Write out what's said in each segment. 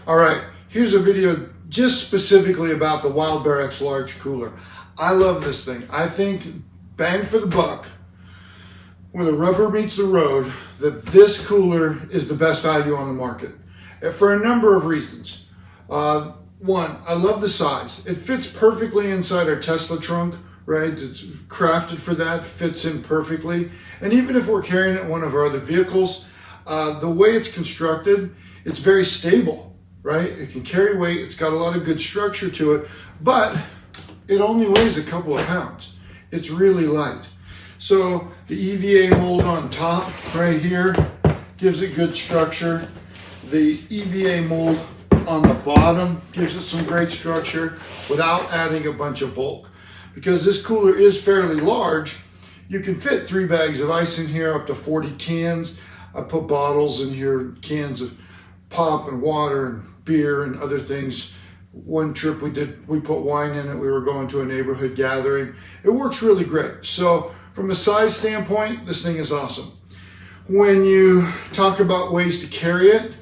All right, here's a video just specifically about the WildbearX large cooler. I love this thing. I think bang for the buck, where the rubber meets the road, that this cooler is the best value on the market for a number of reasons. One, I love the size. It fits perfectly inside our Tesla trunk, right? It's crafted for that, fits in perfectly. And even if we're carrying it in one of our other vehicles, the way it's constructed, it's very stable, right? It can carry weight, it's got a lot of good structure to it, but it only weighs a couple of pounds. It's really light. So the EVA mold on top, right here, gives it good structure. The EVA mold on the bottom gives it some great structure without adding a bunch of bulk. Because this cooler is fairly large, you can fit 3 bags of ice in here, up to 40 cans. I put bottles in here, cans of pop and water and beer and other things. One trip we put wine in it. We were going to a neighborhood gathering. It works really great. So from a size standpoint, this thing is awesome. When you talk about ways to carry it,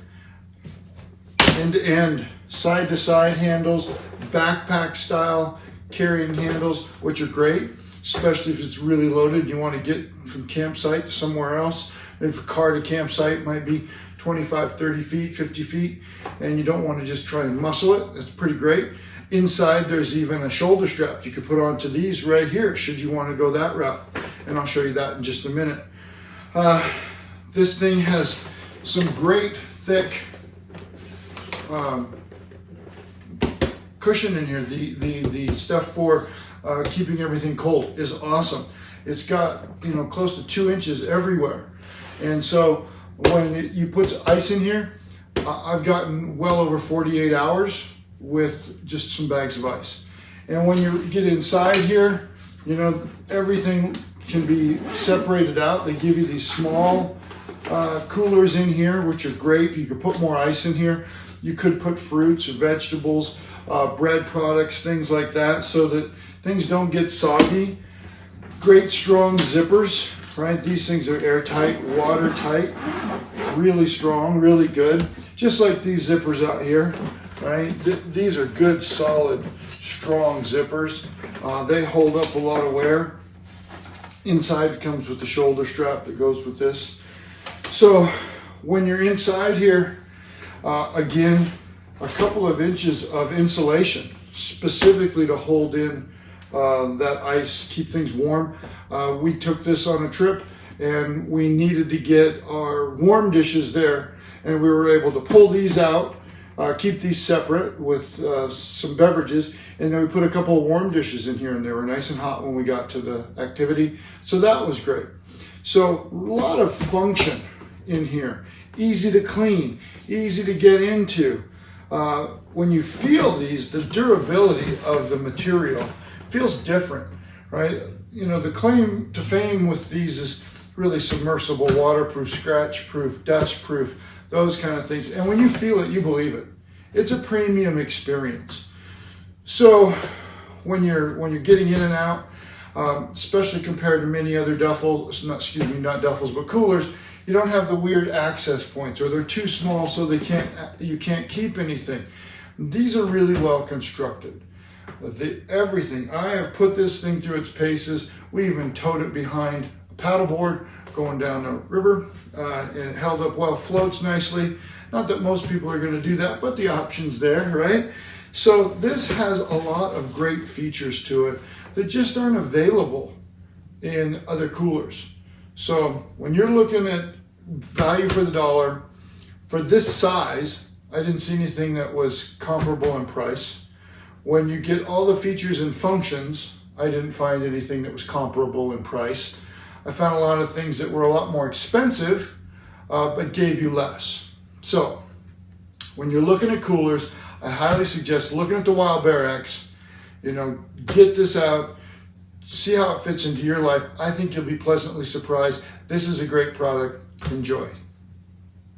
end-to-end, side-to-side handles, backpack style carrying handles, which are great, especially if it's really loaded. You want to get from campsite to somewhere else. Maybe a car to campsite might be 25, 30 feet, 50 feet, and you don't want to just try and muscle it. That's pretty great. Inside, there's even a shoulder strap you could put onto these right here, should you want to go that route. And I'll show you that in just a minute. This thing has some great thick cushion in here. The stuff for keeping everything cold is awesome. It's got, close to 2 inches everywhere. And so when you put ice in here, I've gotten well over 48 hours with just some bags of ice. And when you get inside here, everything can be separated out. They give you these small coolers in here, which are great. You could put more ice in here. You could put fruits or vegetables, bread products, things like that, so that things don't get soggy. Great strong zippers, right? These things are airtight, watertight, really strong, really good. Just like these zippers out here, right? These are good, solid, strong zippers. They hold up a lot of wear. Inside it comes with the shoulder strap that goes with this. So when you're inside here, again, a couple of inches of insulation, specifically to hold in that ice, keep things warm. We took this on a trip and we needed to get our warm dishes there, and we were able to pull these out, keep these separate with some beverages, and then we put a couple of warm dishes in here, and they were nice and hot when we got to the activity. So that was great. So a lot of function in here. Easy to clean, easy to get into. When you feel these, the durability of the material feels different, right? The claim to fame with these is really submersible, waterproof, scratch-proof, dust-proof, those kind of things. And when you feel it, you believe it. It's a premium experience. So when you're getting in and out, especially compared to many other duffels, not duffels, but coolers, you don't have the weird access points, or they're too small so you can't keep anything. These are really well constructed. Everything. I have put this thing through its paces. We even towed it behind a paddleboard going down the river, and it held up well, floats nicely. Not that most people are going to do that, but the option's there, right? So this has a lot of great features to it that just aren't available in other coolers. So when you're looking at value for the dollar, for this size, I didn't see anything that was comparable in price. When you get all the features and functions, I didn't find anything that was comparable in price. I found a lot of things that were a lot more expensive, but gave you less. So when you're looking at coolers, I highly suggest looking at the WildbearX. Get this out, see how it fits into your life. I think you'll be pleasantly surprised. This is a great product. Enjoy.